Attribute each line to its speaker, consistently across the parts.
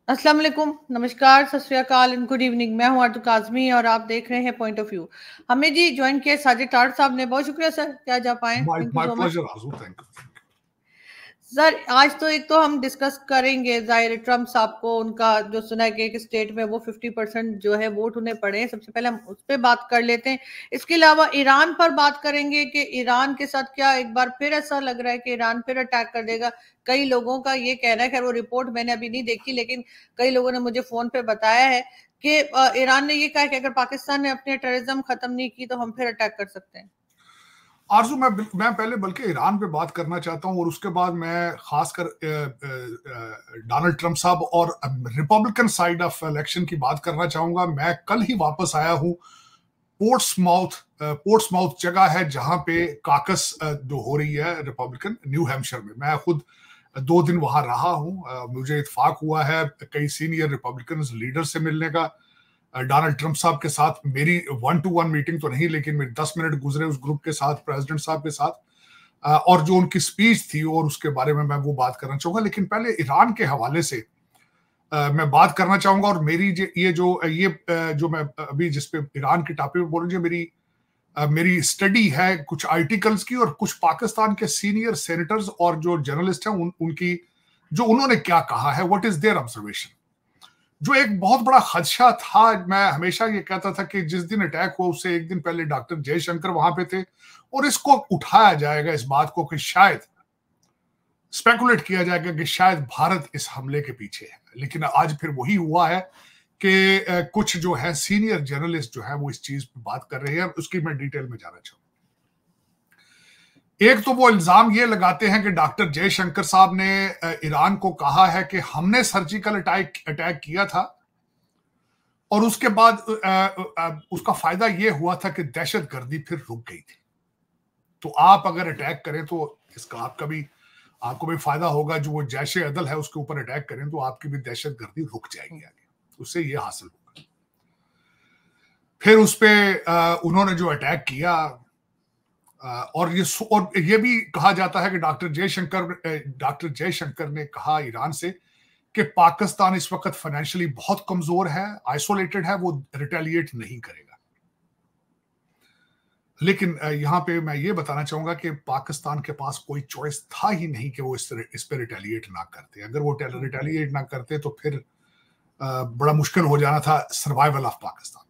Speaker 1: अस्सलाम वालेकुम, नमस्कार, सत श्री अकाल एंड गुड इवनिंग। मैं हूं आरजू काज़मी और आप देख रहे हैं पॉइंट ऑफ व्यू। हमें जी ज्वाइन किया साजिद तारड़ साहब ने, बहुत शुक्रिया सर कि आज आप आए।
Speaker 2: My
Speaker 1: thank you
Speaker 2: my
Speaker 1: so much
Speaker 2: pleasure, Azul. Thank you.
Speaker 1: Sir. आज तो एक तो हम डिस्कस करेंगे जाहिर ट्रम्प साहब को, उनका जो सुना है कि एक स्टेट में वो 50% जो है वोट उन्हें पड़े हैं। सबसे पहले हम उस पर बात कर लेते हैं। इसके अलावा ईरान पर बात करेंगे कि ईरान के साथ क्या एक बार फिर ऐसा लग रहा है कि ईरान फिर अटैक कर देगा। कई लोगों का ये कहना है, खैर वो रिपोर्ट मैंने अभी नहीं देखी, लेकिन कई लोगों ने मुझे फोन पे बताया है कि ईरान ने ये कहा कि अगर पाकिस्तान ने अपने टेररिज्म खत्म नहीं की तो हम फिर अटैक कर सकते हैं।
Speaker 2: आरजू, मैं पहले बल्कि ईरान पे बात करना चाहता हूं और उसके बाद मैं खासकर डोनाल्ड ट्रंप साहब और रिपब्लिकन साइड ऑफ इलेक्शन की बात करना चाहूंगा। मैं कल ही वापस आया हूं। पोर्ट्समाउथ जगह है जहां पे काकस जो हो रही है रिपब्लिकन, न्यू हैम्पशायर में। मैं खुद 2 दिन वहां रहा हूं। मुझे इत्फाक हुआ है कई सीनियर रिपब्लिकन लीडर से मिलने का। डोनाल्ड ट्रंप साहब के साथ मेरी 1-to-1 मीटिंग तो नहीं, लेकिन मेरे 10 मिनट गुजरे उस ग्रुप के साथ, प्रेसिडेंट साहब के साथ। और जो उनकी स्पीच थी और उसके बारे में मैं वो बात करना चाहूंगा। लेकिन पहले ईरान के हवाले से मैं बात करना चाहूंगा। और मेरी जो मैं अभी जिस पे ईरान की टॉपिक पे बोल रही हूँ, मेरी स्टडी है कुछ आर्टिकल्स की और कुछ पाकिस्तान के सीनियर सेनेटर्स और जो जर्नलिस्ट हैं उनकी, जो उन्होंने क्या कहा है, व्हाट इज देयर ऑब्जर्वेशन। जो एक बहुत बड़ा खदशा था, मैं हमेशा ये कहता था कि जिस दिन अटैक हुआ उससे एक दिन पहले डॉक्टर जयशंकर वहां पे थे और इसको उठाया जाएगा, इस बात को कि शायद स्पेकुलेट किया जाएगा कि शायद भारत इस हमले के पीछे है। लेकिन आज फिर वही हुआ है कि कुछ जो है सीनियर जर्नलिस्ट जो है वो इस चीज पे बात कर रहे हैं। उसकी मैं डिटेल में जाना चाहूंगा। एक तो वो इल्जाम ये लगाते हैं कि डॉक्टर जयशंकर साहब ने ईरान को कहा है कि हमने सर्जिकल अटैक किया था और उसके बाद उसका फायदा ये हुआ था कि दहशत गर्दी फिर रुक गई थी। तो आप अगर अटैक करें तो इसका आपको भी फायदा होगा। जो वो जैशे अदल है उसके ऊपर अटैक करें तो आपकी भी दहशत गर्दी रुक जाएगी आगे, उससे ये हासिल होगा। फिर उस पर उन्होंने जो अटैक किया, और ये भी कहा जाता है कि डॉक्टर जयशंकर ने कहा ईरान से कि पाकिस्तान इस वक्त फाइनेंशियली बहुत कमजोर है, आइसोलेटेड है, वो रिटेलिएट नहीं करेगा। लेकिन यहां पे मैं ये बताना चाहूंगा कि पाकिस्तान के पास कोई चॉइस था ही नहीं कि वो इस पे रिटेलिएट ना करते। अगर वो रिटेलिएट ना करते तो फिर बड़ा मुश्किल हो जाना था सर्वाइवल ऑफ पाकिस्तान।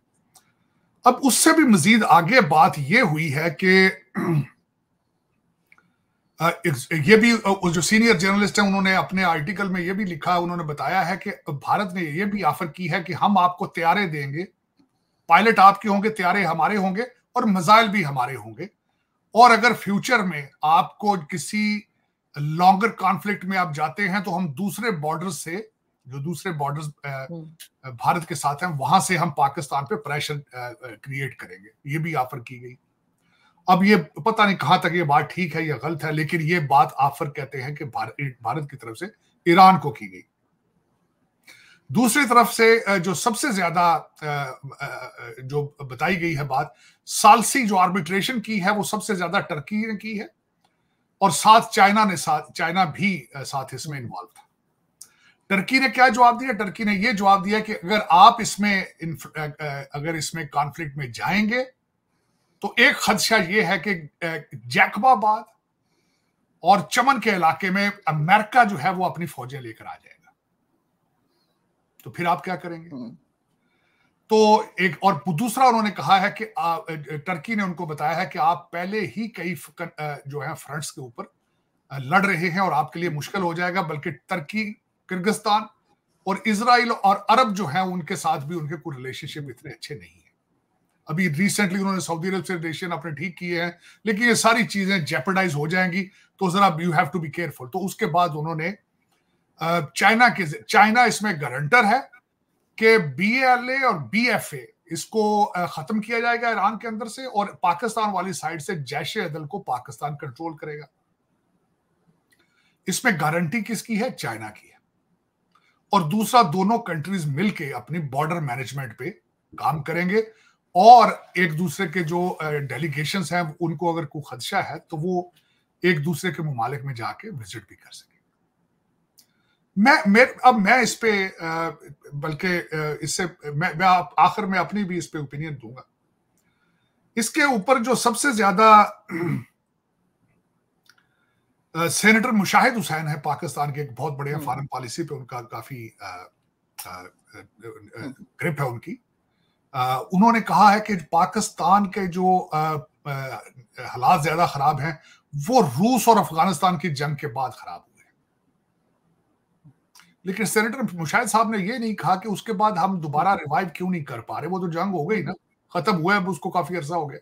Speaker 2: अब उससे भी मजीद आगे बात ये हुई है कि ये भी जो सीनियर जर्नलिस्ट हैं उन्होंने अपने आर्टिकल में ये भी लिखा, उन्होंने बताया है कि भारत ने ये भी ऑफर की है कि हम आपको तैयारे देंगे, पायलट आपके होंगे, तैयारे हमारे होंगे और मिसाइल भी हमारे होंगे। और अगर फ्यूचर में आपको किसी लॉन्गर कॉन्फ्लिक्ट में आप जाते हैं तो हम दूसरे बॉर्डर्स से, जो दूसरे बॉर्डर्स भारत के साथ हैं, वहां से हम पाकिस्तान पे प्रेशर क्रिएट करेंगे। ये भी ऑफर की गई। अब ये पता नहीं कहां तक ये बात ठीक है या गलत है, लेकिन ये बात ऑफर कहते हैं कि भारत की तरफ से ईरान को की गई। दूसरी तरफ से जो सबसे ज्यादा जो बताई गई है बात, सालसी जो आर्बिट्रेशन की है वो सबसे ज्यादा टर्की ने की है और साथ चाइना भी साथ इसमें इन्वॉल्व था। टर्की ने क्या जवाब दिया? टर्की ने ये जवाब दिया कि अगर आप अगर इसमें कॉन्फ्लिक्ट में जाएंगे तो एक खदशा ये है कि जैकबाबाद और चमन के इलाके में अमेरिका जो है वो अपनी फौजें लेकर आ जाएगा। तो फिर आप क्या करेंगे? तो एक और दूसरा उन्होंने कहा है कि टर्की ने उनको बताया है कि आप पहले ही कई जो है फ्रंट्स के ऊपर लड़ रहे हैं और आपके लिए मुश्किल हो जाएगा। बल्कि टर्की, किर्गिस्तान और इजराइल और अरब जो है उनके साथ भी उनके कोई रिलेशनशिप इतने अच्छे नहीं है। अभी रिसेंटली उन्होंने सऊदी अरब से रिलेशन अपने ठीक किए हैं, लेकिन ये सारी चीजें जेपरडाइज हो जाएंगी, तो जरा you have to be careful. तो उसके बाद उन्होंने चाइना इसमें गारंटर है कि BALA और BFA इसको खत्म किया जाएगा ईरान के अंदर से, और पाकिस्तान वाली साइड से जैशे अदल को पाकिस्तान कंट्रोल करेगा। इसमें गारंटी किसकी है? चाइना की है। और दूसरा, दोनों कंट्रीज मिलके अपनी बॉर्डर मैनेजमेंट पे काम करेंगे और एक दूसरे के जो डेलीगेशंस हैं उनको अगर कोई खदशा है तो वो एक दूसरे के मुमालिक में जाके विजिट भी कर सके। अब मैं इस पे बल्कि इससे मैं आखिर में अपनी भी इस पे ओपिनियन दूंगा। इसके ऊपर जो सबसे ज्यादा सेनेटर मुशाहिद हुसैन है पाकिस्तान के, एक बहुत बड़े फॉरेन पॉलिसी पे उनका काफी ग्रिप है उनकी। उन्होंने कहा है कि पाकिस्तान के जो हालात ज्यादा खराब हैं वो रूस और अफगानिस्तान की जंग के बाद खराब हुए। लेकिन सेनेटर मुशाहिद साहब ने ये नहीं कहा कि उसके बाद हम दोबारा रिवाइव क्यों नहीं कर पा रहे। वो तो जंग हो गई ना, खत्म हुआ है, उसको काफी अरसा हो गया।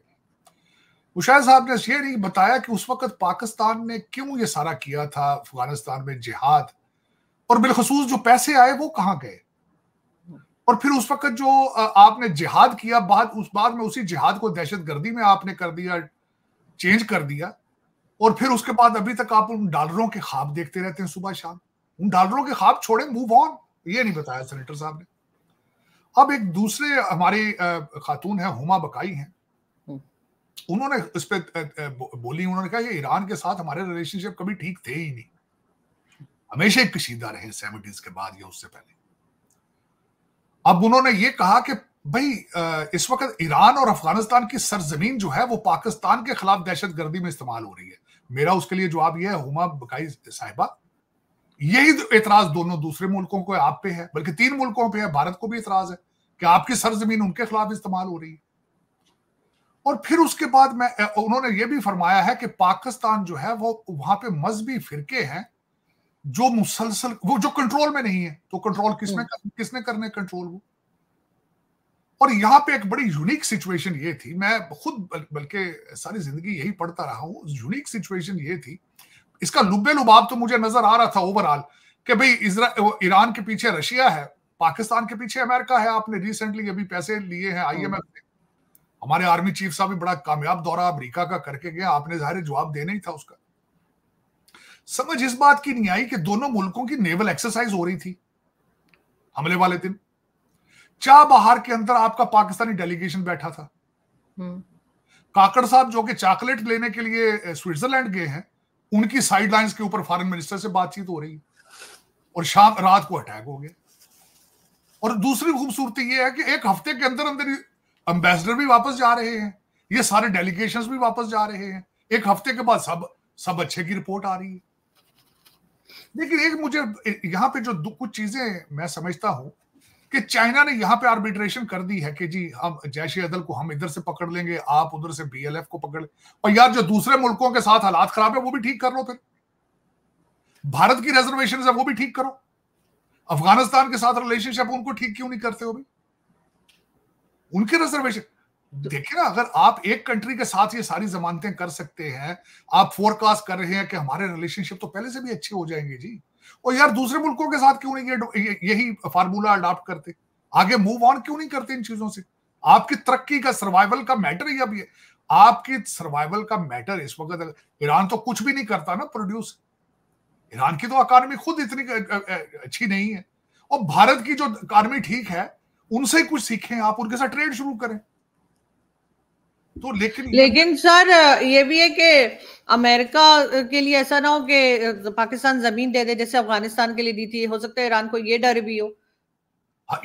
Speaker 2: मुशाहिद साहब ने ये नहीं बताया कि उस वक्त पाकिस्तान ने क्यों ये सारा किया था अफगानिस्तान में जिहाद, और बिलखसूस जो पैसे आए वो कहां गए। और फिर उस वक्त जो आपने जिहाद किया, बाद में उसी जिहाद को दहशतगर्दी में आपने कर दिया, चेंज कर दिया। और फिर उसके बाद अभी तक आप उन डॉलरों के ख्वाब देखते रहते हैं सुबह शाम। उन डॉलरों के ख्वाब छोड़े, मूव ऑन, ये नहीं बताया सेनेटर साहब ने। अब एक दूसरे हमारी खातून है, हुमा बकाई हैं, उन्होंने इस पे बोली। उन्होंने कहा ये ईरान के साथ हमारे रिलेशनशिप कभी ठीक थे ही नहीं, हमेशा ही कशीदा रहे 70s के बाद या उससे पहले। अब उन्होंने ये कहा कि भाई इस वक्त ईरान और अफगानिस्तान की सरजमीन जो है वो पाकिस्तान के खिलाफ दहशतगर्दी में इस्तेमाल हो रही है। मेरा उसके लिए जवाब यह है, हुमा बकाई साहिबा, यही एतराज दोनों दूसरे मुल्कों को आप पे है, बल्कि 3 मुल्कों पे है। भारत को भी एतराज है कि आपकी सरजमीन उनके खिलाफ इस्तेमाल हो रही है। और फिर उसके बाद उन्होंने ये भी फरमाया है कि पाकिस्तान जो है वो वहां पे मजहबी फिरके हैं जो मुसलसल, वो जो कंट्रोल में नहीं है, तो कंट्रोल किसने करने कंट्रोल वो। और यहाँ पे एक बड़ी यूनिक सिचुएशन ये थी, मैं खुद बल्कि सारी जिंदगी यही पढ़ता रहा हूँ। यूनिक सिचुएशन ये थी, इसका लुब्बे लुबाब तो मुझे नजर आ रहा था ओवरऑल कि भाई ईरान के पीछे रशिया है, पाकिस्तान के पीछे अमेरिका है। आपने रिसेंटली अभी पैसे लिए हैं IMF से, हमारे आर्मी चीफ साहब भी बड़ा कामयाब दौरा अमेरिका का करके गए, आपने जाहिर जवाब देना ही था उसका। समझ इस बात की नहीं आई कि दोनों मुल्कों की नेवल एक्सरसाइज हो रही थी हमले वाले दिन। चाबहार के अंदर आपका पाकिस्तानी डेलीगेशन बैठा था। काकड़ साहब जो कि चॉकलेट लेने के लिए स्विट्जरलैंड गए हैं, उनकी साइडलाइंस के ऊपर फॉरेन मिनिस्टर से बातचीत हो रही है, और रात को अटैक हो गया। और दूसरी खूबसूरती यह है कि एक हफ्ते के अंदर अंदर एम्बेसडर भी वापस जा रहे हैं, ये सारे डेलीगेशंस भी वापस जा रहे हैं। एक हफ्ते के बाद सब अच्छे की रिपोर्ट आ रही है। लेकिन एक मुझे यहां पे जो कुछ चीजें मैं समझता हूं कि चाइना ने यहां पे आर्बिट्रेशन कर दी है कि जी हम जैश-ए-अदल को हम इधर से पकड़ लेंगे, आप उधर से BLF को पकड़। और यार जो दूसरे मुल्कों के साथ हालात खराब है वो भी ठीक कर लो, फिर भारत की रिजर्वेशन है वो भी ठीक करो। अफगानिस्तान के साथ रिलेशनशिप उनको ठीक क्यों नहीं करते हो भाई, उनके रिजर्वेशन देखिए ना। अगर आप एक कंट्री के साथ ये सारी जमानतें कर सकते हैं, आप फोरकास्ट कर रहे हैं कि हमारे रिलेशनशिप तो पहले से भी अच्छे हो जाएंगे जी, और यार दूसरे मुल्कों के साथ क्यों नहीं यही फार्मूला अडॉप्ट करते, आगे मूव ऑन क्यों नहीं करते इन चीजों से। आपकी तरक्की का, सर्वाइवल का मैटर ही अब ये, आपकी सर्वाइवल का मैटर इस वक्त। ईरान तो कुछ भी नहीं करता ना प्रोड्यूस, ईरान की तो इकॉनमी खुद इतनी अच्छी नहीं है। और भारत की जो इकॉनमी ठीक है, उनसे ही कुछ सीखें, आप उनके साथ ट्रेड शुरू करें। तो
Speaker 1: लेकिन सर ये भी है कि अमेरिका के लिए ऐसा ना हो कि पाकिस्तान जमीन दे दे जैसे अफगानिस्तान के लिए दी थी। हो सकता है ईरान को ये डर भी हो।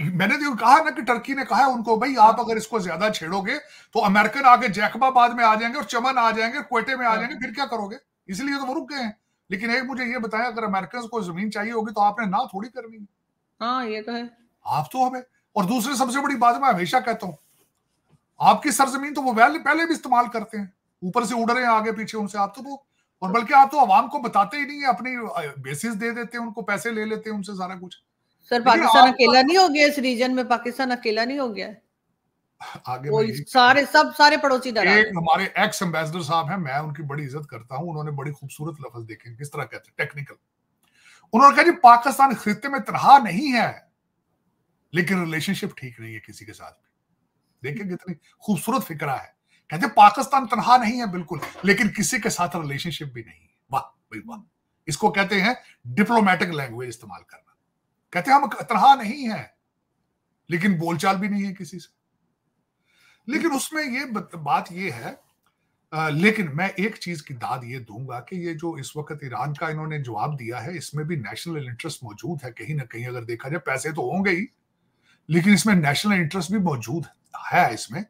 Speaker 2: मैंने तो कहा ना कि टर्की ने कहा है उनको, भाई आप अगर इसको ज्यादा छेड़ोगे तो अमेरिकन आगे जैकबाबाद में आ जाएंगे और चमन आ जाएंगे, क्वेटे में आ जाएंगे, फिर क्या करोगे। इसलिए तो वो रुक गए हैं। लेकिन एक मुझे ये बताया, अगर अमेरिकन को जमीन चाहिए होगी तो आपने ना थोड़ी करनी है।
Speaker 1: हाँ ये तो है,
Speaker 2: आप तो हमें। और दूसरी सबसे बड़ी बात मैं हमेशा कहता हूं, आपकी सरजमीन तो वो पहले भी इस्तेमाल करते हैं, ऊपर से उड़ रहे हैं आगे पीछे उनसे। आप तो वो, और बल्कि आप तो आवाम को बताते ही नहीं है, अपनी बेसिस दे देते हैं उनको, पैसे ले लेते हैं उनसे सारा कुछ।
Speaker 1: सर पाकिस्तान अकेला नहीं हो गया इस रीजन में, पाकिस्तान अकेला नहीं हो गया है,
Speaker 2: आगे
Speaker 1: वो सारे पड़ोसी दराज
Speaker 2: एक हमारे एक्स एम्बेसडर साहब हैं, मैं उनकी बड़ी इज्जत करता हूं, उन्होंने बड़ी खूबसूरत लफ्ज देखे, किस तरह कहते हैं, टेक्निकल। उन्होंने कहा जी पाकिस्तान खित्ते में तनहा नहीं है, लेकिन रिलेशनशिप ठीक नहीं है किसी के साथ भी। देखिए कितनी खूबसूरत फिक्रा है। कहते पाकिस्तान तनहा नहीं है बिल्कुल, लेकिन किसी के साथ रिलेशनशिप भी नहीं है। वाह भाई वाह, इसको कहते हैं डिप्लोमेटिक लैंग्वेज इस्तेमाल करना। कहते हैं हम तनहा नहीं है, लेकिन बोलचाल भी नहीं है किसी से। लेकिन उसमें ये बात ये है लेकिन मैं एक चीज की दाद ये दूंगा कि ये जो इस वक्त ईरान का इन्होंने जवाब दिया है, इसमें भी नेशनल इंटरेस्ट मौजूद है कहीं ना कहीं। अगर देखा जाए, पैसे तो होंगे ही, लेकिन इसमें नेशनल इंटरेस्ट भी मौजूद है इसमें,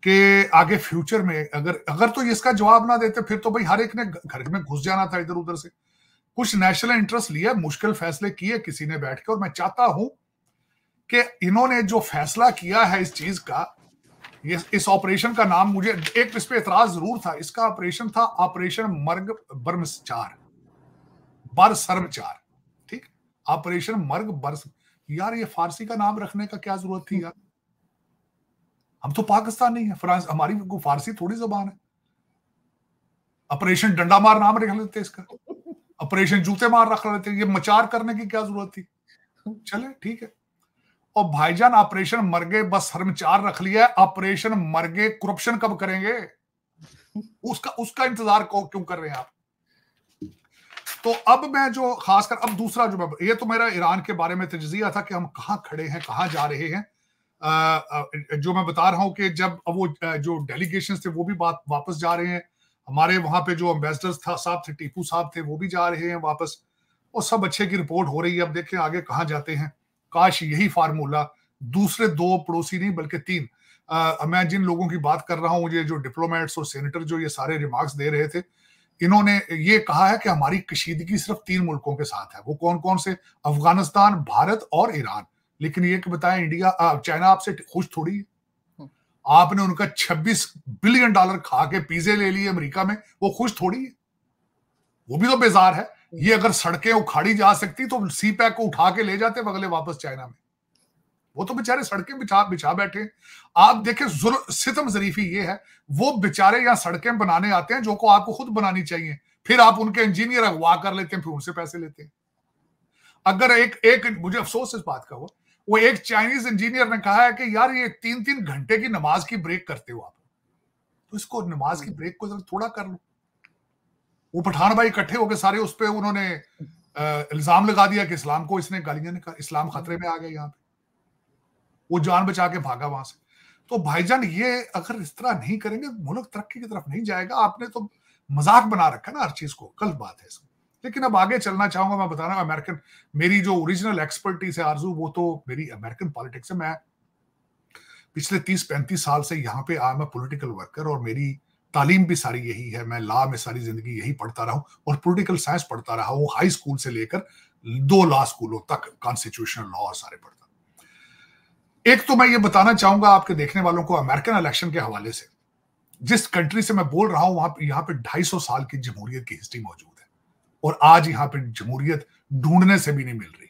Speaker 2: कि आगे फ्यूचर में अगर तो इसका जवाब ना देते, फिर तो भाई हर एक ने घर में घुस जाना था इधर उधर से। कुछ नेशनल इंटरेस्ट लिया, मुश्किल फैसले किए किसी ने बैठ के, और मैं चाहता हूं कि इन्होंने जो फैसला किया है इस चीज का, इस ऑपरेशन का नाम, मुझे एक इस पे एतराज जरूर था, इसका ऑपरेशन था ऑपरेशन मर्ग बरमचार, बरसरमचार, ठीक, ऑपरेशन मर्ग बरस। यार ये फारसी का नाम रखने का क्या जरूरत थी यार? हम तो पाकिस्तान नहीं है, फ्रांस, हमारी को फारसी थोड़ी जबान है। ऑपरेशन डंडा मार नाम रख लेते इसका, ऑपरेशन जूते मार रख लेते, ये मचार करने की क्या जरूरत थी? चले ठीक है। और भाईजान ऑपरेशन मरगे बस शर्मचार रख लिया है, ऑपरेशन मरगे करप्शन कब करेंगे? उसका इंतजार क्यों कर रहे हैं आप? तो अब मैं जो खासकर, अब दूसरा जो ये तो मेरा ईरान के बारे में तजजिया था कि हम कहां खड़े हैं, कहां जा रहे हैं। जो मैं बता रहा हूं कि जब वो जो डेलीगेशन थे वो भी वापस जा रहे हैं, हमारे वहां पे जो एम्बेसडर्स साहब थे, टीपू साहब थे, वो भी जा रहे हैं वापस, और सब अच्छे की रिपोर्ट हो रही है। अब देखें आगे कहां जाते हैं। काश यही फार्मूला दूसरे 2 पड़ोसी नहीं बल्कि 3, मैं जिन लोगों की बात कर रहा हूं, ये जो डिप्लोमेट्स और सेनेटर जो ये सारे रिमार्क्स दे रहे थे, इन्होंने ये कहा है कि हमारी कशीदगी सिर्फ 3 मुल्कों के साथ है। वो कौन कौन से? अफगानिस्तान, भारत और ईरान। लेकिन ये कि बताएं, इंडिया, चाइना आपसे खुश थोड़ी है। आपने उनका $26 बिलियन खा के पिज्जे ले लिए अमेरिका में, वो खुश थोड़ी है, वो भी तो बेजार है। ये अगर सड़कें उखाड़ी जा सकती तो सी पैक को उठा के ले जाते अगले वापस चाइना में। वो तो बेचारे सड़कें बिछा बैठे। आप देखें, सितम जरीफी ये है, वो बेचारे यहाँ सड़कें बनाने आते हैं जो को आपको खुद बनानी चाहिए, फिर आप उनके इंजीनियर अगवा कर लेते हैं, फिर उनसे पैसे लेते हैं। अगर एक मुझे अफसोस इस बात का हुआ, वो एक चाइनीज इंजीनियर ने कहा है कि यार ये 3-3 घंटे की नमाज की ब्रेक करते हो आप, तो इसको नमाज की ब्रेक को थोड़ा कर लो। वो पठान भाई इकट्ठे होकर सारे उस पर उन्होंने इल्जाम लगा दिया कि इस्लाम को इसने गालियां निकाली, इस्लाम खतरे में आ गया यहाँ पे, वो जान बचा के भागा वहां से। तो भाईजान ये अगर इस तरह नहीं करेंगे, मुल्क तरक्की की तरफ नहीं जाएगा। आपने तो मजाक बना रखा है ना हर चीज को, गलत बात है इसमें। लेकिन अब आगे चलना चाहूंगा। मैं बता रहा हूं, अमेरिकन, मेरी जो ओरिजिनल एक्सपर्टीज है आरजू, वो तो मेरी अमेरिकन पॉलिटिक्स है। मैं पिछले 30-35 साल से यहाँ पे आई एम पॉलिटिकल वर्कर, और मेरी तालीम भी सारी यही है। मैं लॉ में सारी जिंदगी यही पढ़ता रहा हूँ, और पॉलिटिकल साइंस पढ़ता रहा हूँ, हाई स्कूल से लेकर 2 लॉ स्कूलों तक, कॉन्स्टिट्यूशनल लॉ सारे पढ़ता। एक तो मैं ये बताना चाहूंगा आपके देखने वालों को, अमेरिकन इलेक्शन के हवाले से, जिस कंट्री से मैं बोल रहा हूं, वहां पे यहाँ पे 250 साल की जमहूरियत की हिस्ट्री मौजूद है, और आज यहाँ पे जमहूरियत ढूंढने से भी नहीं मिल रही।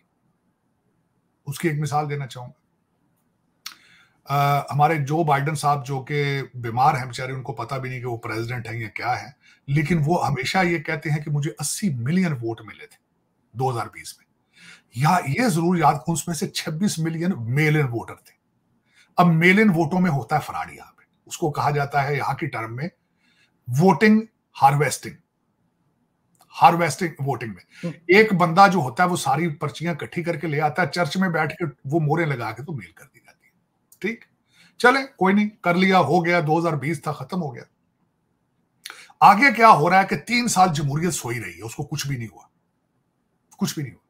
Speaker 2: उसकी एक मिसाल देना चाहूंगा। हमारे जो बाइडेन साहब, जो कि बीमार हैं बेचारे, उनको पता भी नहीं कि वो प्रेसिडेंट हैं या क्या है, लेकिन वो हमेशा ये कहते हैं कि मुझे 80 मिलियन वोट मिले थे 2020 में। या ये जरूर याद, उसमें से 26 मिलियन मेल इन वोटर थे। अब मेल इन वोटों में होता है फ्रॉड, यहाँ पे उसको कहा जाता है यहाँ की टर्म में वोटिंग हार्वेस्टिंग। वोटिंग में एक बंदा जो होता है वो सारी पर्चियां इकट्ठी करके ले आता है, चर्च में बैठ के वो मोहरें लगा के तो मेल कर दी जाती है। ठीक, चले कोई नहीं, कर लिया, हो गया, 2020 था, खत्म हो गया। आगे क्या हो रहा है कि 3 साल जमहूरियत सोई रही है, उसको कुछ भी नहीं हुआ, कुछ भी नहीं हुआ।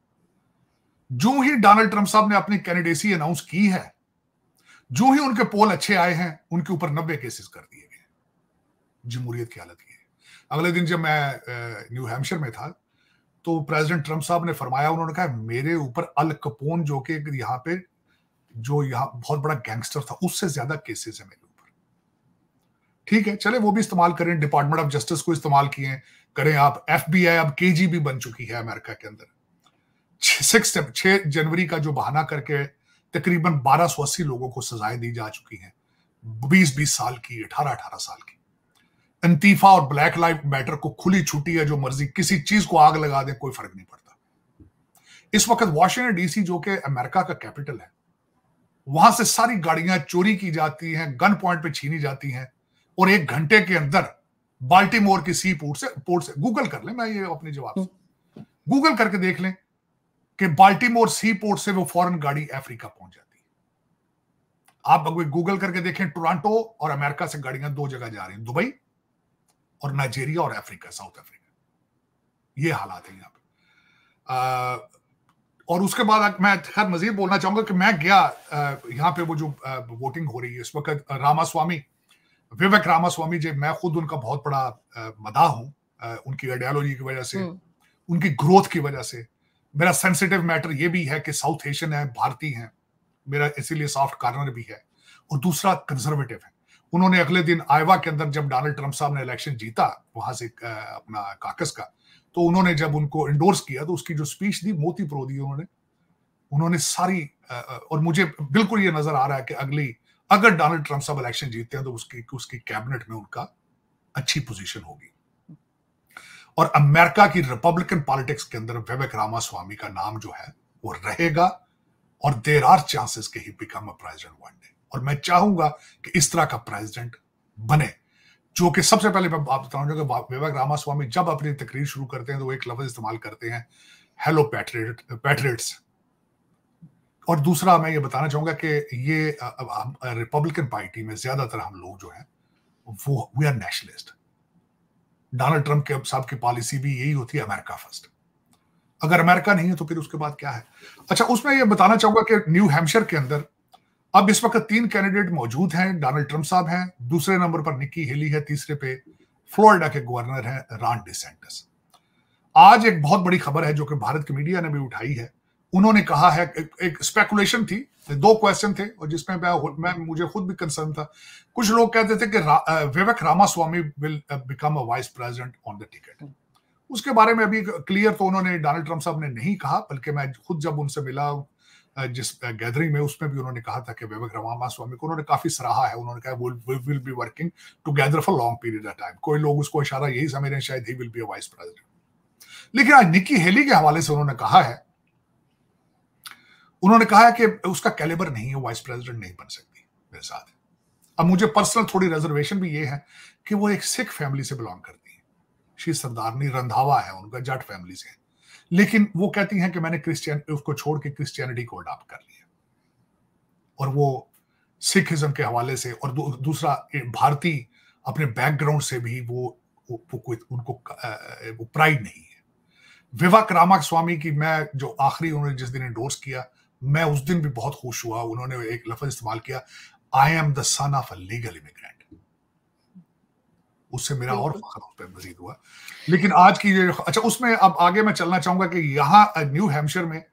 Speaker 2: जो ही डोनाल्ड ट्रंप साहब ने अपनी कैंडिडेसी अनाउंस की है, जो ही उनके पोल अच्छे आए हैं, उनके ऊपर 90 केसेस कर दिए गए। जमहूरियत की हालत ये है। अगले दिन जब मैं न्यू हैम्पशायर में था, तो प्रेसिडेंट ट्रंप साहब ने फरमाया, उन्होंने कहा मेरे ऊपर अल कपोन, जो कि यहाँ पे जो यहाँ बहुत बड़ा गैंगस्टर था, उससे ज्यादा केसेस है मेरे ऊपर। ठीक है, चले वो भी इस्तेमाल करें, डिपार्टमेंट ऑफ जस्टिस को इस्तेमाल किए करें आप, FBI अब KGB बन चुकी है अमेरिका के अंदर। 6 जनवरी का जो बहाना करके तकरीबन 1280 लोगों को सजाएं दी जा चुकी हैं, 20-20 साल की, 18-18 साल की। अंतीफा और ब्लैक लाइफ मैटर को खुली छुट्टी है, जो मर्जी किसी चीज को आग लगा दे, कोई फर्क नहीं पड़ता। इस वक्त वाशिंगटन DC, जो कि अमेरिका का कैपिटल है, वहां से सारी गाड़ियां चोरी की जाती हैं, गन पॉइंट पे छीनी जाती हैं, और 1 घंटे के अंदर बाल्टीमोर की सी पोर्ट से गूगल कर लें, मैं ये अपने जवाब से गूगल करके देख लें कि बाल्टीमोर सी पोर्ट से वो फौरन गाड़ी अफ्रीका पहुंच जाती है। आप गूगल करके देखें, टोरंटो और अमेरिका से गाड़ियां 2 जगह जा रही हैं, दुबई और नाइजीरिया और अफ्रीका, साउथ अफ्रीका, ये हालात है यहाँ पे। और उसके बाद मैं खैर मजीद बोलना चाहूंगा कि मैं गया यहाँ पे, वो जो वोटिंग हो रही है इस वक्त, रामास्वामी, विवेक रामास्वामी जी, मैं खुद उनका बहुत बड़ा मदाह हूँ उनकी आइडियोलॉजी की वजह से, उनकी ग्रोथ की वजह से। मेरा सेंसिटिव मैटर ये भी है कि साउथ एशियन है, भारतीय हैं, मेरा इसीलिए सॉफ्ट कॉर्नर भी है। और दूसरा कंजर्वेटिव है। उन्होंने अगले दिन आयोवा के अंदर जब डोनाल्ड ट्रंप साहब ने इलेक्शन जीता वहां से अपना काकस का, तो उन्होंने जब उनको इंडोर्स किया तो उसकी जो स्पीच दी, मोती प्रो दी उन्होंने सारी, और मुझे बिल्कुल ये नजर आ रहा है कि अगर डोनाल्ड ट्रंप साहब इलेक्शन जीतते हैं तो उसकी कैबिनेट में उनका अच्छी पोजीशन होगी। और अमेरिका की रिपब्लिकन पॉलिटिक्स के अंदर विवेक रामास्वामी का नाम जो है वो रहेगा, और देयर आर चांसेस कि he become a president one day. और मैं चाहूंगा कि इस तरह का प्रेसिडेंट बने, जो कि सबसे पहले मैं बात बताऊंगा कि विवेक रामास्वामी जब अपनी तकरीर शुरू करते हैं तो वो एक लफ्ज इस्तेमाल करते हैं, हेलो पैट्रियट्स। और दूसरा मैं ये बताना चाहूंगा कि ये रिपब्लिकन पार्टी में ज्यादातर हम लोग जो हैं वो we are nationalist. Donald Trump के साहब की पॉलिसी भी यही होती है, अमेरिका फर्स्ट। अगर अमेरिका नहीं है तो फिर उसके बाद क्या है? अच्छा, उसमें ये बताना चाहूंगा कि न्यू हैम्पशायर के अंदर अब इस वक्त 3 कैंडिडेट मौजूद हैं। डोनाल्ड ट्रंप साहब हैं, दूसरे नंबर पर निकी हेली है, तीसरे पे फ्लोरिडा के गवर्नर हैं रॉन डिसेंटिस। आज एक बहुत बड़ी खबर है जो कि भारत की मीडिया ने भी उठाई है। उन्होंने कहा है, एक स्पेकुलेशन थी, 2 क्वेश्चन थे और जिसमें मुझे खुद भी कंसर्न था। कुछ लोग कहते थे कि Vivek Ramaswamy will become a vice president on the ticket. उसके बारे में अभी क्लियर तो उन्होंने, डोनाल्ड ट्रंप साहब ने नहीं कहा, बल्कि मैं खुद जब उनसे मिला जिस गैदरिंग में, उसमें भी उन्होंने कहा था कि विवेक रामास्वामी को उन्होंने काफी सराहा है। उन्होंने कहा we will be working together for long period of time. कोई लोग उसको इशारा यही समझ रहे हैं शायद ही will be a vice president. लेकिन आज निकी हेली के हवाले से उन्होंने कहा है कि उसका कैलिबर नहीं है, वाइस प्रेसिडेंट नहीं बन सकती मेरे साथ। अब मुझे पर्सनल थोड़ी रिजर्वेशन भी ये है कि वो एक सिख फैमिली से बिलोंग करती है। श्री सरदारनी रंधावा है उनका, जट फैमिली से है, लेकिन वो कहती हैं कि मैंने उसको छोड़ के क्रिश्चियनिटी को अडॉप्ट कर लिया। और वो सिखिज्म के हवाले से, और दूसरा भारतीय अपने बैकग्राउंड से भी उनको प्राइड नहीं है। विवेक रामास्वामी की मैं जो आखिरी उन्होंने जिस दिन एंडोर्स किया, मैं उस दिन भी बहुत खुश हुआ। उन्होंने एक लफ्ज इस्तेमाल किया, I am the son of a legal immigrant. उससे मेरा और फख्र उस पर मजीद हुआ। लेकिन आज की अच्छा, उसमें अब आगे मैं चलना चाहूंगा कि यहाँ न्यू हैम्पशायर में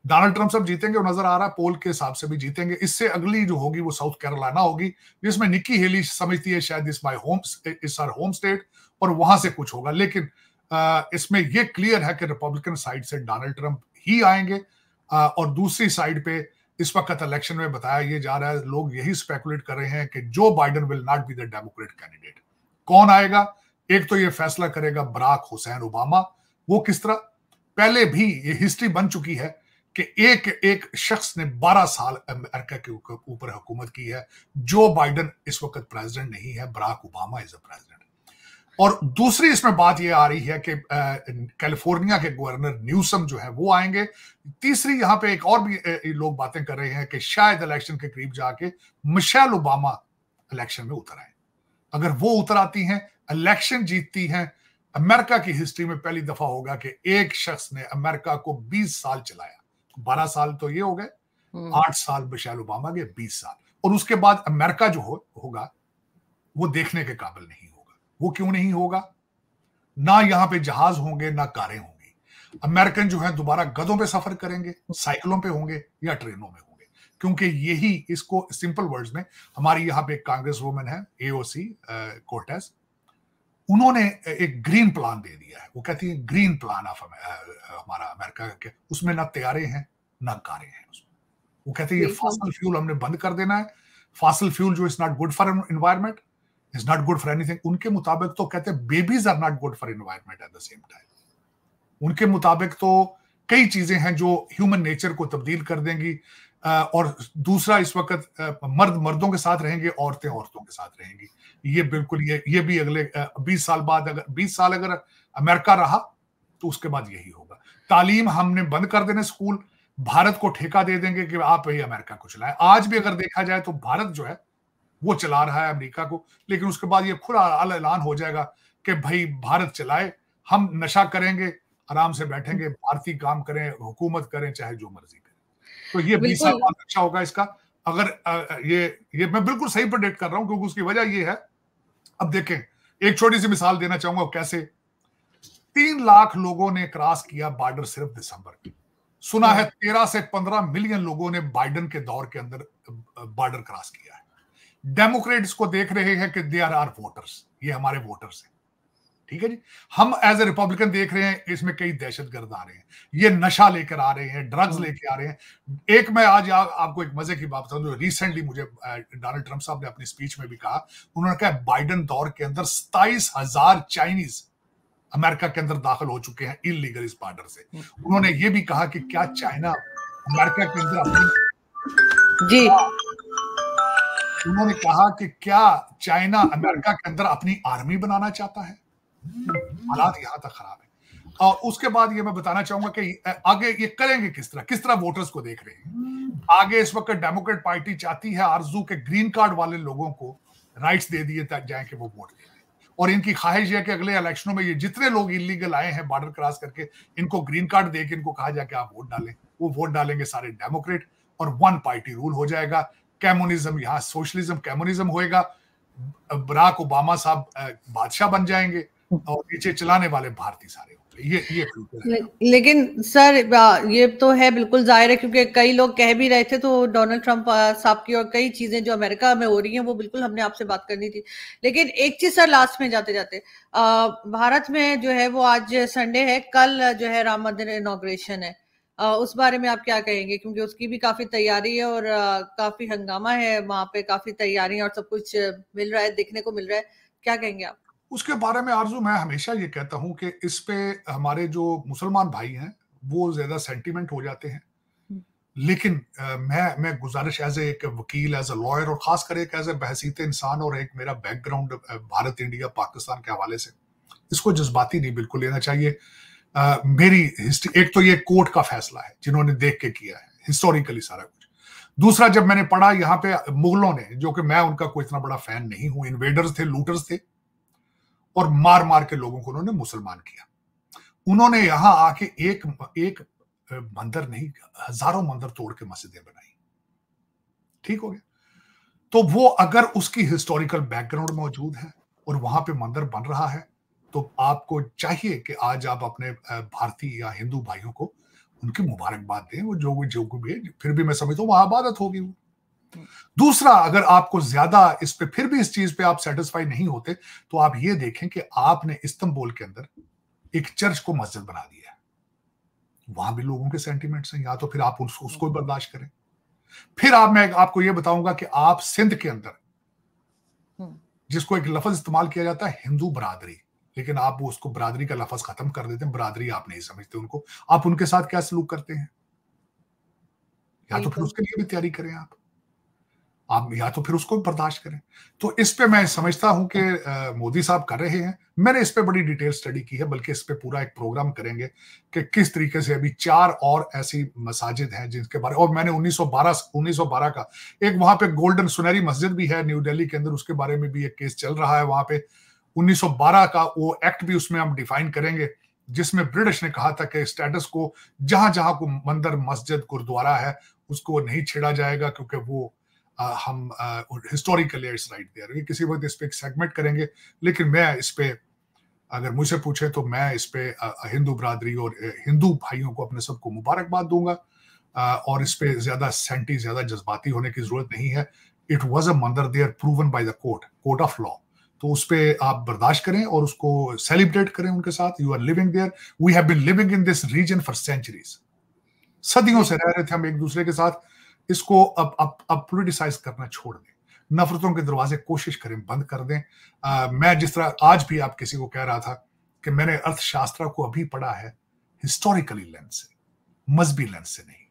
Speaker 2: डोनाल्ड ट्रंप साहब जीतेंगे और नजर आ रहा है पोल के हिसाब से भी जीतेंगे। इससे अगली जो होगी वो साउथ कैरोलिना होगी, जिसमें निकी हेली समझती है शायद इस आवर होम स्टेट, और वहां से कुछ होगा। लेकिन इसमें यह क्लियर है कि रिपब्लिकन साइड से डोनाल्ड ट्रंप ही आएंगे। और दूसरी साइड पे इस वक्त इलेक्शन में बताया ये जा रहा है, लोग यही स्पेकुलेट कर रहे हैं कि Joe Biden will not be the Democrat candidate. कौन आएगा? एक तो ये फैसला करेगा बराक हुसैन ओबामा। वो किस तरह? पहले भी ये हिस्ट्री बन चुकी है कि एक शख्स ने 12 साल अमेरिका के ऊपर हुकूमत की है। जो बाइडेन इस वक्त प्रेसिडेंट नहीं है, Barack Obama is a president. और दूसरी इसमें बात यह आ रही है कि कैलिफोर्निया के गवर्नर न्यूसम जो है वो आएंगे। तीसरी यहां पे एक और भी लोग बातें कर रहे हैं कि शायद इलेक्शन के करीब जाके मिशेल ओबामा इलेक्शन में उतर आए। अगर वो उतर आती हैं, इलेक्शन जीतती हैं, अमेरिका की हिस्ट्री में पहली दफा होगा कि एक शख्स ने अमेरिका को 20 साल चलाया। 12 साल तो ये हो गए, 8 साल मिशेल ओबामा के, 20 साल। और उसके बाद अमेरिका जो होगा वो देखने के काबिल नहीं होगा। वो क्यों नहीं होगा? ना यहां पे जहाज होंगे, ना कारें होंगी। अमेरिकन जो है दोबारा गधों पे सफर करेंगे, साइकिलों पे होंगे या ट्रेनों में होंगे, क्योंकि यही, इसको सिंपल वर्ड्स में, हमारी यहाँ पे एक कांग्रेस वुमन है AOC कोर्टेस, उन्होंने एक ग्रीन प्लान दे दिया है। वो कहती है ग्रीन प्लान ऑफ हमारा अमेरिका के, उसमें ना तैयारे हैं ना कारें हैं उसमें। वो कहते हैं ये फॉसिल फ्यूल हमने बंद कर देना है। फॉसिल फ्यूल जो is not good for environment, is not good for anything. उनके मुताबिक तो कहते हैं babies are not good for environment at the same time. उनके मुताबिक तो कई चीजें हैं जो ह्यूमन नेचर को तब्दील कर देंगी। और दूसरा, इस वक्त मर्द मर्दों के साथ रहेंगे, औरतें औरतों के साथ रहेंगी। ये बिल्कुल ये भी अगले 20 साल बाद, अगर 20 साल अगर अमेरिका रहा तो उसके बाद यही होगा। तालीम हमने बंद कर देने, स्कूल भारत को ठेका दे देंगे कि आप ही अमेरिका को चलाएं। आज भी अगर देखा जाए तो भारत जो है वो चला रहा है अमेरिका को, लेकिन उसके बाद ये खुला ऐलान हो जाएगा कि भाई भारत चलाए, हम नशा करेंगे, आराम से बैठेंगे, भारतीय काम करें, हुकूमत करें, चाहे जो मर्जी करें। तो ये 20 साल
Speaker 1: बिल्कुल
Speaker 2: बाद अच्छा होगा इसका। अगर ये मैं बिल्कुल सही प्रेडिक्ट कर रहा हूं, क्योंकि उसकी वजह ये है, अब देखें, एक छोटी सी मिसाल देना चाहूंगा कैसे। 3 लाख लोगों ने क्रॉस किया बॉर्डर सिर्फ दिसंबर में। सुना है 13 से 15 मिलियन लोगों ने बाइडेन के दौर के अंदर बॉर्डर क्रॉस किया है। डेमोक्रेट्स को देख रहे हैं कि दे आर वोटर्स, ये हमारे वोटर्स हैं, ठीक है जी। हम एज ए रिपब्लिकन देख रहे हैं इसमें कई दहशतगर्द आ रहे हैं, ये नशा लेकर आ रहे हैं, ड्रग्स लेके आ रहे हैं। एक मैं आज आपको एक मजे की बात बताऊं, जो रिसेंटली मुझे डोनाल्ड ट्रंप साहब ने अपनी स्पीच में भी कहा। उन्होंने कहा बाइडेन दौर के अंदर 27,000 चाइनीज अमेरिका के अंदर दाखिल हो चुके हैं इलीगल इस बॉर्डर से। उन्होंने ये भी कहा कि क्या चाइना अमेरिका के अंदर अपनी
Speaker 1: जी,
Speaker 2: उन्होंने कहा कि क्या चाइना अमेरिका के अंदर अपनी आर्मी बनाना चाहता है। हालात यहां तक खराब है। और उसके बाद ये मैं बताना चाहूंगा कि आगे ये करेंगे किस तरह वोटर्स को देख रहे हैं। आगे इस वक्त डेमोक्रेट पार्टी चाहती है आरजू के ग्रीन कार्ड वाले लोगों को राइट्स दे दिए जाए कि वो वोट दें, और इनकी ख्वाहिश है कि अगले इलेक्शनों में ये जितने लोग इलीगल आए हैं बॉर्डर क्रॉस करके, इनको ग्रीन कार्ड दे के इनको कहा जाए कि आप वोट डालें। वो वोट डालेंगे सारे डेमोक्रेट, और वन पार्टी रूल हो जाएगा। कम्युनिज्म, यहाँ सोशलिज्म कम्युनिज्म होएगा। बराक ओबामा साहब बादशाह बन जाएंगे और नीचे चलाने वाले भारतीय सारे होंगे। ये फ्यूचर है।
Speaker 1: लेकिन सर ये तो है, बिल्कुल जाहिर है, क्योंकि कई लोग कह भी रहे थे, तो डोनाल्ड ट्रंप साहब की और कई चीजें जो अमेरिका में हो रही हैं वो बिल्कुल हमने आपसे बात करनी थी। लेकिन एक चीज सर लास्ट में जाते जाते, भारत में जो है वो आज संडे है, कल जो है राम मंदिर इनॉग्रेशन है, उस बारे में आप क्या कहेंगे? क्योंकि उसकी भी काफी तैयारी है और काफी हंगामा है वहां पे, काफी तैयारियां और सब कुछ मिल रहा है, देखने को मिल रहा है, क्या कहेंगे आप?
Speaker 2: उसके बारे में आरजू, मैं हमेशा ये कहता हूं कि इस पे हमारे जो मुसलमान भाई हैं वो ज्यादा सेंटिमेंट हो जाते हैं। लेकिन मैं गुजारिश एज एक वकील, एज ए लॉयर, और खासकर एक एज ए बहसीत इंसान, और एक मेरा बैकग्राउंड भारत, इंडिया, पाकिस्तान के हवाले से, इसको जज्बाती नहीं बिल्कुल लेना चाहिए। मेरी हिस्ट्री, एक तो ये कोर्ट का फैसला है जिन्होंने देख के किया है हिस्टोरिकली सारा कुछ। दूसरा, जब मैंने पढ़ा यहाँ पे मुगलों ने, जो कि मैं उनका कोई इतना बड़ा फैन नहीं हूं, इन्वेडर्स थे, लूटर्स थे, और मार मार के लोगों को उन्होंने मुसलमान किया। उन्होंने यहां आके एक मंदिर नहीं, हजारों मंदिर तोड़ के मस्जिदें बनाई। ठीक हो गया। तो वो अगर उसकी हिस्टोरिकल बैकग्राउंड मौजूद है और वहां पे मंदिर बन रहा है, तो आपको चाहिए कि आज आप अपने भारतीय या हिंदू भाइयों को उनकी मुबारकबाद दें। वो जो भी है, फिर भी मैं समझता हूँ वहां इबादत होगी वो। दूसरा, अगर आपको ज्यादा इस पे, फिर भी इस चीज पे आप सेटिस्फाई नहीं होते, तो आप ये देखें कि आपने इस्तांबुल के अंदर एक चर्च को मस्जिद बना दिया है। वहां भी लोगों के सेंटिमेंट्स हैं, या तो फिर आप उसको बर्दाश्त करें। फिर मैं आपको ये बताऊंगा कि आप सिंध के अंदर, जिसको एक लफ्ज इस्तेमाल किया जाता है हिंदू बरादरी, लेकिन आप वो उसको बरादरी का लफ्ज खत्म कर देते हैं, बरादरी आप नहीं समझते उनको, आप उनके साथ क्या सलूक करते हैं। या तो फिर उसके लिए भी तैयारी करें आप, या तो फिर उसको बर्दाश्त करें। तो इस पे मैं समझता हूं कि मोदी साहब कर रहे हैं। मैंने इस पे बड़ी डिटेल स्टडी की है, बल्कि इस पे पूरा एक प्रोग्राम करेंगे कि किस तरीके से। अभी 4 और ऐसी मसाजिद हैं जिनके बारे, और मैंने 1912 का एक वहां पे गोल्डन सुनहरी मस्जिद भी है न्यू दिल्ली के अंदर, उसके बारे में भी एक केस चल रहा है वहां पे। 1912 का वो एक्ट भी उसमें हम डिफाइन करेंगे, जिसमें ब्रिटिश ने कहा था कि स्टेटस को जहां जहां को मंदिर, मस्जिद, गुरुद्वारा है, उसको नहीं छेड़ा जाएगा, क्योंकि वो हम हिस्टोरिकली इट्स राइट देयर। ये किसी वक्त इस पे एक सेगमेंट करेंगे। लेकिन मैं इस पे, अगर मुझसे पूछे, तो मैं इस पे हिंदू बरादरी और हिंदू भाइयों को अपने सबको मुबारकबाद दूंगा, और इस पे ज्यादा जज्बाती होने की जरूरत नहीं है। It was a mandir there proven by the court of law. तो उस पे आप बर्दाश्त करें और उसको सेलिब्रेट करें उनके साथ। You are living there, we have been living in this region for centuries. सदियों से रह रहे थे हम एक दूसरे के साथ। इसको अब पॉलिटिसाइज करना छोड़ दें, नफरतों के दरवाजे कोशिश करें बंद कर दें। मैं जिस तरह आज भी आप किसी को कह रहा था कि मैंने अर्थशास्त्र को अभी पढ़ा है हिस्टोरिकली लेंस से, मजहबी लेंस से नहीं।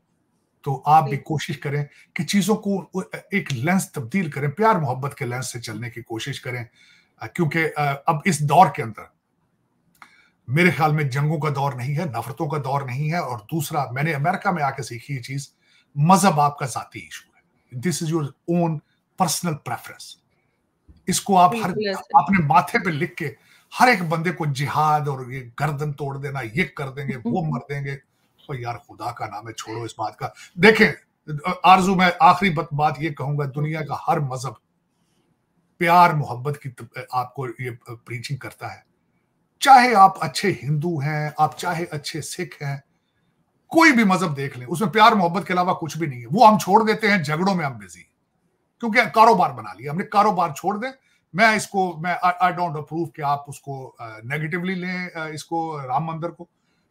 Speaker 2: तो आप भी कोशिश करें कि चीजों को एक लेंस तब्दील करें, प्यार मोहब्बत के लेंस से चलने की कोशिश करें, क्योंकि अब इस दौर के अंदर मेरे ख्याल में जंगों का दौर नहीं है, नफरतों का दौर नहीं है। और दूसरा, मैंने अमेरिका में आके सीखी ये चीज, मजहब आपका जाती इशू है। This is your own personal preference. इसको आप अपने माथे पे लिख के हर एक बंदे को जिहाद और ये गर्दन तोड़ देना, ये कर देंगे, वो मर देंगे। तो यार खुदा का नाम है, छोड़ो इस बात का। देखें आरजू, मैं आखिरी बात ये कहूंगा, दुनिया का हर मजहब प्यार मोहब्बत की आपको ये प्रीचिंग करता है। चाहे आप अच्छे हिंदू हैं, आप चाहे अच्छे सिख हैं, कोई भी मजहब देख लें, उसमें प्यार मोहब्बत के अलावा कुछ भी नहीं है। वो हम छोड़ देते हैं, झगड़ों में हम बिजी, क्योंकि कारोबार बना लिया हमने। कारोबार छोड़ दें। मैं आई डोंट अप्रूव कि आप उसको नेगेटिवली लें, इसको राम मंदिर को।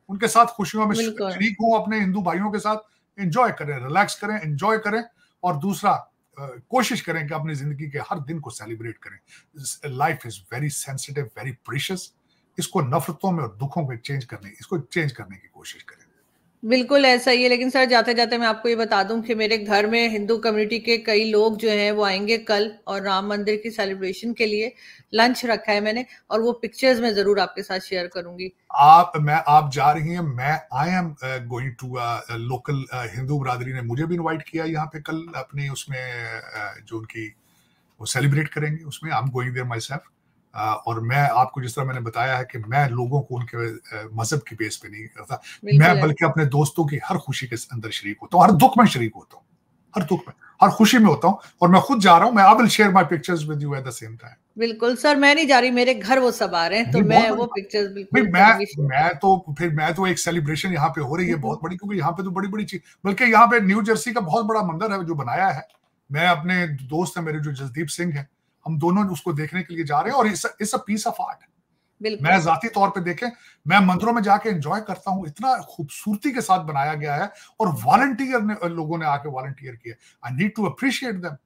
Speaker 2: उनके साथ खुशियों में शरीक हूं, अपने हिंदू भाइयों के साथ एंजॉय करें, रिलैक्स करें, एंजॉय करें। और दूसरा, कोशिश करें कि अपनी जिंदगी के हर दिन को सेलिब्रेट करें। Life is very sensitive, very precious. इसको नफरतों में और दुखों में इसको चेंज करने की कोशिश करें।
Speaker 1: बिल्कुल ऐसा ही है। लेकिन सर जाते जाते मैं आपको ये बता दूं कि मेरे घर में हिंदू कम्युनिटी के कई लोग जो हैं वो आएंगे कल, और राम मंदिर की सेलिब्रेशन के लिए लंच रखा है मैंने, और वो पिक्चर्स मैं जरूर आपके साथ शेयर करूंगी।
Speaker 2: आप जा रही हैं, मैं I am going to local Hindu बरादरी ने मुझे भी इनवाइट किया यहाँ पे कल अपने उसमें जो उनकी वो सेलिब्रेट करेंगे उसमें। I am going there myself. और मैं आपको जिस तरह मैंने बताया है कि मैं लोगों को उनके मजहब की बेस पे नहीं करता, मैं बल्कि अपने दोस्तों की हर खुशी के अंदर शरीक होता हूँ, हर दुख में शरीक होता हूँ, हर दुख में, हर खुशी में होता हूँ। और मैं खुद जा रहा हूँ। मैं I will share my pictures with you eight the same time.
Speaker 1: बिल्कुल सर, मैं नहीं जा रही, मेरे घर वो सब आ रहे हैं, तो मैं वो पिक्चर्स बिल्कुल
Speaker 2: मैं तो एक सेलिब्रेशन यहाँ पे हो रही है बहुत बड़ी, क्योंकि यहाँ पे तो बड़ी बड़ी चीज, बल्कि यहाँ पे न्यू जर्सी का बहुत बड़ा मंदिर है जो बनाया है। मैं अपने दोस्त है मेरे जो जसदीप सिंह है, हम दोनों उसको देखने के लिए जा रहे हैं। और it's a piece of art. मैं जाती तौर पे देखें, मैं मंदिरों में जाके एंजॉय करता हूँ, इतना खूबसूरती के साथ बनाया गया है। और लोगों ने आके वॉलंटियर किया। I need to appreciate them.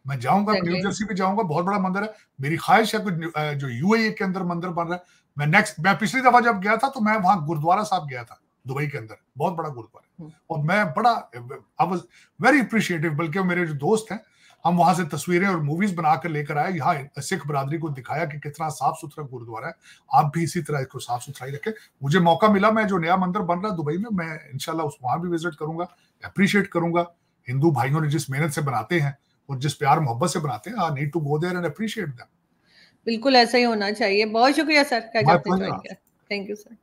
Speaker 2: मैं जाऊंगा, न्यू जर्सी भी जाऊंगा, बहुत बड़ा मंदिर है। मेरी ख्वाहिश है कि जो यूएई के अंदर मंदिर बन रहा है, मैं पिछली दफा जब गया था तो मैं वहां गुरुद्वारा साहब गया था दुबई के अंदर, बहुत बड़ा गुरुद्वारा। और मैं आई वाज वेरी अप्रिशिएटिव। बल्कि मेरे जो दोस्त हैं, हम वहां से तस्वीरें और मूवीज बनाकर लेकर आए, यहाँ सिख बरादरी को दिखाया कि कितना साफ सुथरा गुरुद्वारा है। आप भी इसी तरह इसको साफ सुथराई रखें। मुझे मौका मिला, मैं जो नया मंदिर बन रहा है दुबई में, मैं इंशाल्लाह वहां भी विजिट करूंगा, अप्रिशिएट करूंगा। हिंदू भाइयों ने जिस मेहनत से बनाते हैं और जिस प्यार मोहब्बत से बनाते हैं, I need to go there and appreciate them.
Speaker 1: बिल्कुल ऐसा ही होना चाहिए। बहुत शुक्रिया सर, क्या आपने ज्वाइन किया। Thank you sir.